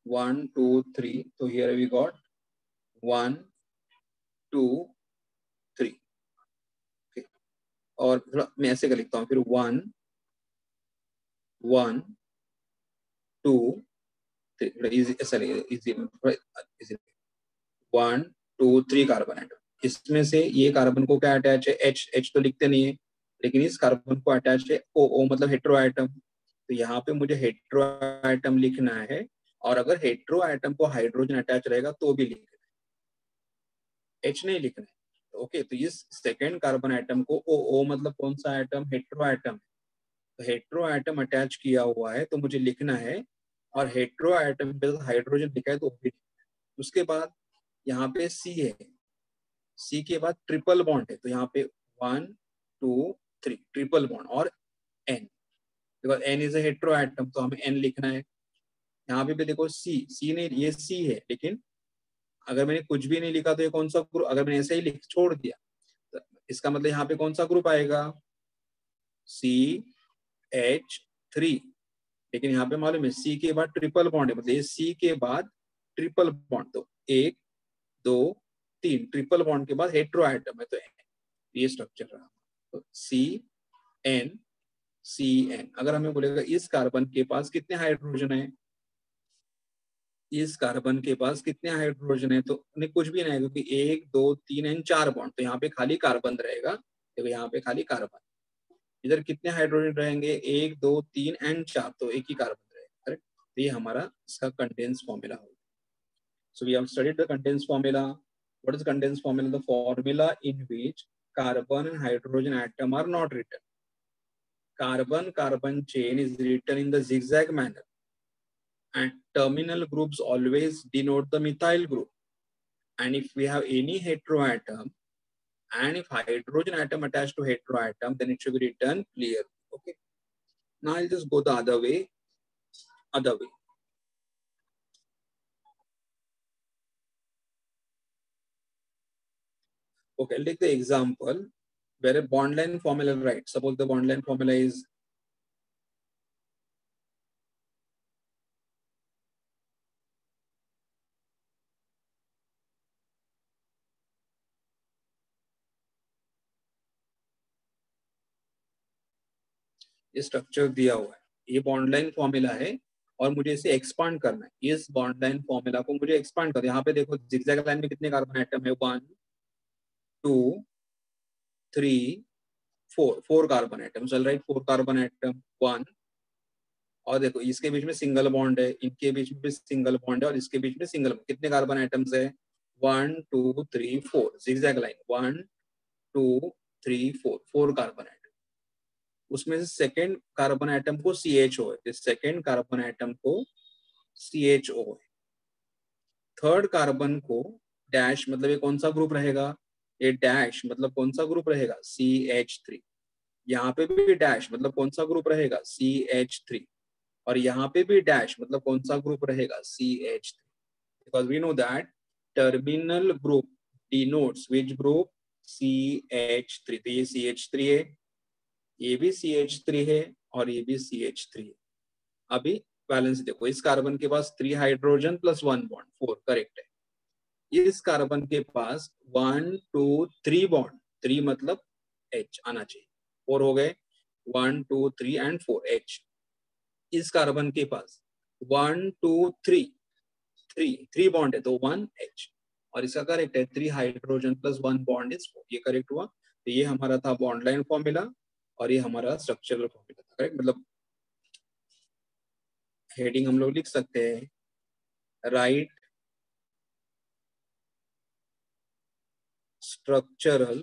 1 2 3, so here we got 1 2 3। okay, और थोड़ा मैं ऐसे कर लिखता हूँ, फिर 1 1 2 3 easy, sorry easy, 1 2 3 carbon atom. इसमें से ये कार्बन को क्या अटैच है, H, H तो लिखते नहीं है, लेकिन इस कार्बन को अटैच है O, O मतलब हेट्रो एटम। तो यहाँ पे मुझे हेट्रो एटम लिखना है, और अगर हेट्रो एटम को हाइड्रोजन अटैच रहेगा तो भी लिखना है, H नहीं लिखना है। ओके, तो इस सेकेंड कार्बन एटम को O, O मतलब कौन सा एटम, हेट्रो एटम। तो हेट्रो एटम अटैच किया हुआ है तो मुझे लिखना है, और हेट्रो एटम पे हाइड्रोजन लिखा है तो भी। उसके बाद यहाँ पे C है, C के बाद ट्रिपल बॉन्ड है, तो यहाँ पे 1 2 3 ट्रिपल बॉन्ड, और N, because N is a hetero atom तो हमें N लिखना है। यहाँ पे भी देखो C नहीं, ये C है, लेकिन अगर मैंने कुछ भी नहीं लिखा तो ये कौन सा ग्रुप, अगर मैंने ऐसे ही लिख छोड़ दिया तो इसका मतलब यहाँ पे कौन सा ग्रुप आएगा, CH3। लेकिन यहाँ पे मालूम है C के बाद ट्रिपल बॉन्ड है, मतलब ये C के बाद ट्रिपल बॉन्ड, तो 1 2 3 ट्रिपल बॉन्ड के बाद हेट्रो एटम है, तो ये स्ट्रक्चर रहा। तो CN। अगर हमें बोलेगा इस कार्बन के पास कितने हाइड्रोजन है, इस कार्बन के पास कितने हाइड्रोजन है, तो उन्हें कुछ भी नहीं है, क्योंकि 1 2 3 एंड 4 बॉन्ड, तो यहाँ पे खाली कार्बन रहेगा। देखो यहाँ पे खाली कार्बन, इधर कितने हाइड्रोजन रहेंगे, 1 2 3 एंड 4, तो एक ही कार्बन रहेगा, करेक्ट। तो ये हमारा इसका कंडेंस फॉर्मूला होगा। So we have studied the condense formula. What is condense formula, the formula in which carbon and hydrogen atom are not written. Carbon chain is written in the zigzag manner, and terminal groups always denote the methyl group. And if we have any heteroatom, and if hydrogen atom attached to heteroatom, then it should be written clear. Okay. Now I'll just go the other way. Okay, I'll take the example where a bond line formula, right? Suppose the bond line formula is ये structure दिया हुआ है, ये bond line formula है, और मुझे इसे expand करना है। इस बॉन्ड लाइन फॉर्मूला को मुझे एक्सपांड करना है। यहाँ पे देखो जिगजैग लाइन में कितने कार्बन एटम है, 1 2 3 4, 4 कार्बन एटम, चल राइट, 4 कार्बन एटम 1, और देखो इसके बीच में सिंगल बॉन्ड है, इनके बीच में भी सिंगल बॉन्ड है, और इसके बीच में सिंगल, कितने कार्बन एटम्स है, 1 2 3 4, जिगजैग लाइन 1 2 3 4, 4 कार्बन एटम। उसमें से सेकेंड कार्बन एटम को CHO है, सेकेंड कार्बन एटम को CHO है। थर्ड कार्बन को डैश, मतलब ये कौन सा ग्रुप रहेगा, ये डैश मतलब कौन सा ग्रुप रहेगा, CH3। यहाँ पे भी डैश मतलब कौन सा ग्रुप रहेगा, CH3, और यहाँ पे भी डैश मतलब कौन सा ग्रुप रहेगा, CH3, because we know that terminal group denotes which group, CH3। तो ये CH3 है, ये भी CH3 है, और ये भी CH3 है। अभी बैलेंस देखो, इस कार्बन के पास 3 हाइड्रोजन प्लस 1 बॉन्ड, 4, करेक्ट है। इस कार्बन के पास 1 2 3 बॉन्ड, 3 मतलब H आना चाहिए, 4 हो गए, 1 2 3 एंड 4 H। इस कार्बन के पास 1 2 3 3 बॉन्ड है, तो 1 H, और इसका करेक्ट है 3 हाइड्रोजन प्लस 1 बॉन्ड इज 4, ये करेक्ट हुआ। तो ये हमारा था बॉन्ड लाइन फॉर्मूला, और ये हमारा स्ट्रक्चरल फॉर्मूला था, करेक्ट। मतलब हेडिंग हम लोग लिख सकते हैं, राइट स्ट्रक्चरल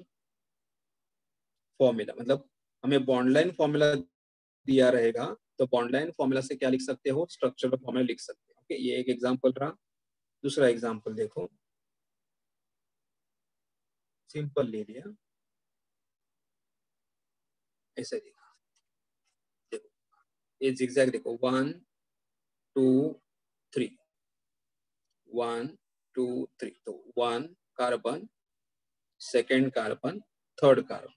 फॉर्मूला, मतलब हमें बॉन्ड लाइन फॉर्मूला दिया रहेगा, तो बॉन्ड लाइन फॉर्मूला से क्या लिख सकते हो, स्ट्रक्चरल फॉर्मूला लिख सकते हो। ओके, ये एक एग्जांपल रहा। दूसरा एग्जांपल देखो, सिंपल ले लिया, ऐसे देखो, ये जिगजैग देखो, 1 2 3 1 2 3, तो 1 carbon, second carbon, third carbon,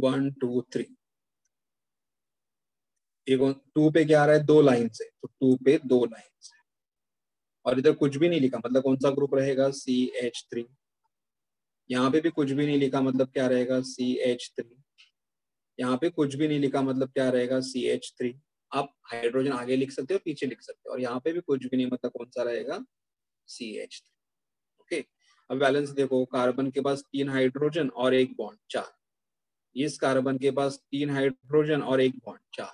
1 2 3, 2 पे क्या आ रहा है, 2 लाइन से, तो 2 पे 2 लाइन से, और इधर कुछ भी नहीं लिखा, मतलब कौन सा ग्रुप रहेगा, CH3। यहाँ पे भी कुछ भी नहीं लिखा, मतलब क्या रहेगा, CH3। यहाँ पे कुछ भी नहीं लिखा, मतलब क्या रहेगा, CH3। आप हाइड्रोजन आगे लिख सकते हो, पीछे लिख सकते हो, और यहाँ पे भी कुछ भी नहीं, मतलब कौन सा रहेगा, CH3। ओके, अब बैलेंस देखो, कार्बन के पास 3 हाइड्रोजन और 1 बॉन्ड 4, इस कार्बन के पास 3 हाइड्रोजन और 1 बॉन्ड 4,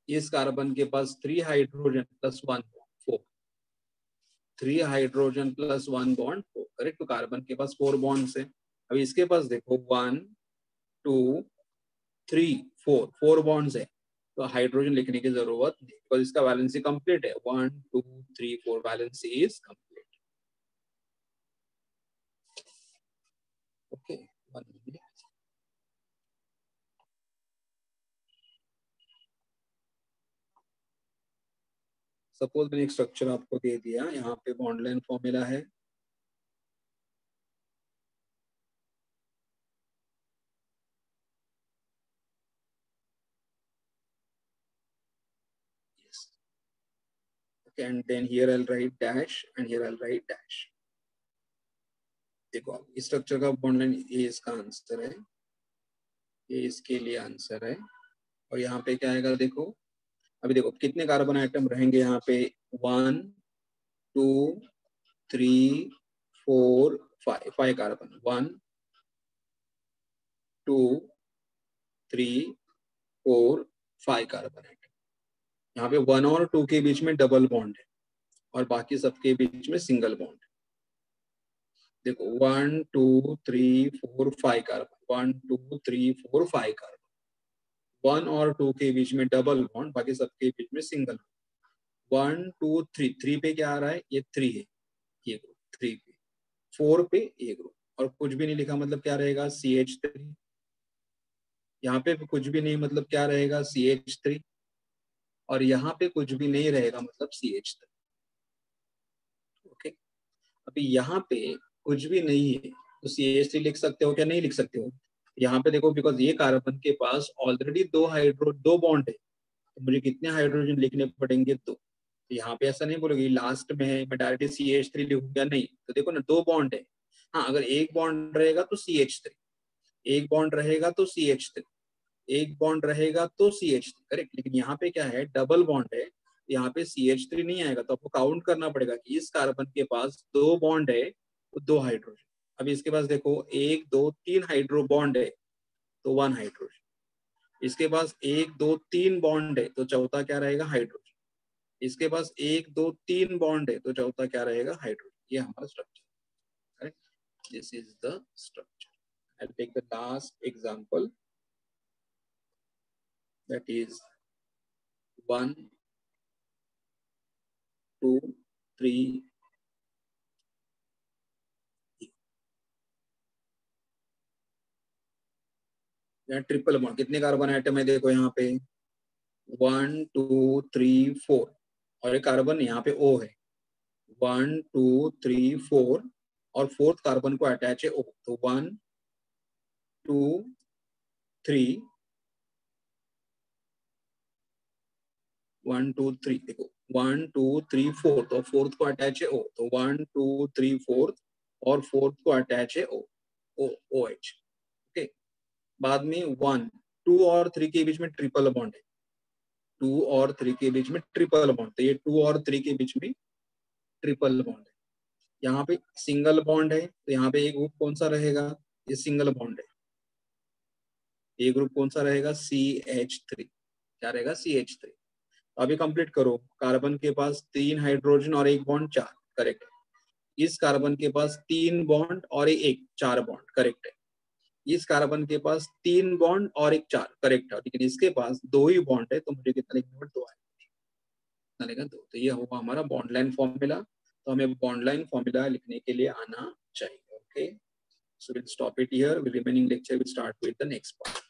इस कार्बन के पास 3 hydrogen plus 1 bond 4, 3 hydrogen plus 1 bond 4, correct. तो कार्बन के पास 4 बॉन्ड्स है। अब इसके पास देखो 1 2 3 4, 4 बॉन्ड्स है, तो हाइड्रोजन लिखने की जरूरत नहीं, बिकॉज इसका वैलेंसी कंप्लीट है। 1 2 3 4 valency is complete. Okay, suppose मैंने एक स्ट्रक्चर आपको दे दिया, यहाँ पे बॉन्ड लाइन फॉर्मूला है, okay, and then here I'll write dash and here I'll write dash। देखो इस स्ट्रक्चर का बॉन्ड लाइन ये इसका आंसर है, ये इसके लिए आंसर है, और यहाँ पे क्या आएगा देखो। अभी देखो कितने कार्बन आइटम रहेंगे यहाँ पे, 1 2 3 4 5, 5 कार्बन, 1 2 3 4 5 कार्बन आइटम। यहाँ पे 1 और 2 के बीच में डबल बॉन्ड है और बाकी सबके बीच में सिंगल बॉन्ड है। देखो 1 2 3 4 5 कार्बन, 1 2 3 4 5 कार्बन, 1 और 2 के बीच में डबल बॉन्ड, बाकी सबके बीच में सिंगल। 1 2 3, 3 पे क्या आ रहा है, ये 3 है, ये ग्रुप 3 पे, 4 पे ये ग्रुप, और कुछ भी नहीं लिखा मतलब क्या रहेगा, CH3। यहाँ पे कुछ भी नहीं मतलब क्या रहेगा, CH3, और यहाँ पे कुछ भी नहीं रहेगा मतलब CH3। ओके, अभी यहाँ पे कुछ भी नहीं है तो CH3 लिख सकते हो क्या, नहीं लिख सकते हो। यहाँ पे देखो, बिकॉज ये कार्बन के पास ऑलरेडी दो बॉन्ड है, तो मुझे कितने हाइड्रोजन लिखने पड़ेंगे, दो। तो यहाँ पे ऐसा नहीं बोलोगे लास्ट में है मैं डायरेक्टली CH3 लिखूंगा, नहीं। तो देखो ना, दो बॉन्ड है। हाँ, अगर एक बॉन्ड रहेगा तो CH3, एक बॉन्ड रहेगा तो CH3, एक बॉन्ड रहेगा तो CH3, करेक्ट। लेकिन यहाँ पे क्या है, डबल बॉन्ड है, यहाँ पे CH3 नहीं आएगा, तो आपको काउंट करना पड़ेगा कि इस कार्बन के पास दो बॉन्ड है तो दो हाइड्रोजन। अभी इसके पास देखो 1 2 3 हाइड्रो बॉन्ड है तो 1 हाइड्रोजन, इसके पास 1 2 3 बॉन्ड है तो चौथा क्या रहेगा, हाइड्रोजन, इसके पास 1 2 3 बॉन्ड है तो चौथा क्या रहेगा, हाइड्रोजन। ये हमारा structure, correct. This is the structure. I'll take the last example, that is 1 2 3। यहाँ ट्रिपल बॉन्ड, कितने कार्बन आइटम है देखो यहाँ पे, 1 2 3 4, और एक कार्बन यहाँ पे O है, 1 2 3 4, और फोर्थ कार्बन को अटैच है O, तो 1 2 3 1 2 3, देखो 1 2 3 4, तो फोर्थ को अटैच है O, तो 1 2 3 4, और फोर्थ को अटैच है O, OH। ओके, बाद में 1 2 और 3 के बीच में ट्रिपल बॉन्ड है, 2 और 3 के बीच में ट्रिपल बॉन्ड, तो ये 2 और 3 के बीच में ट्रिपल बॉन्ड है। यहाँ पे सिंगल बॉन्ड है, तो यहाँ पे एक ग्रुप कौन सा रहेगा, ये सिंगल बॉन्ड है, ये ग्रुप कौन सा रहेगा, CH3, क्या रहेगा, CH3। अभी कंप्लीट करो, कार्बन के पास 3 हाइड्रोजन और एक बॉन्ड 4, करेक्ट है। इस कार्बन के पास 3 बॉन्ड और एक 4 बॉन्ड, करेक्ट है। इस कार्बन के पास 3 बॉन्ड और एक 4, करेक्ट है। लेकिन इसके पास 2 ही बॉन्ड है, तो मुझे कितना लिखना पड़ेगा, 2 है, 2। तो ये होगा हमारा बॉन्ड लाइन फॉर्मूला। तो हमें बॉन्ड लाइन फॉर्मूला लिखने के लिए आना चाहिए। Okay, so we'll stop it here. The remaining lecture will start with the next part.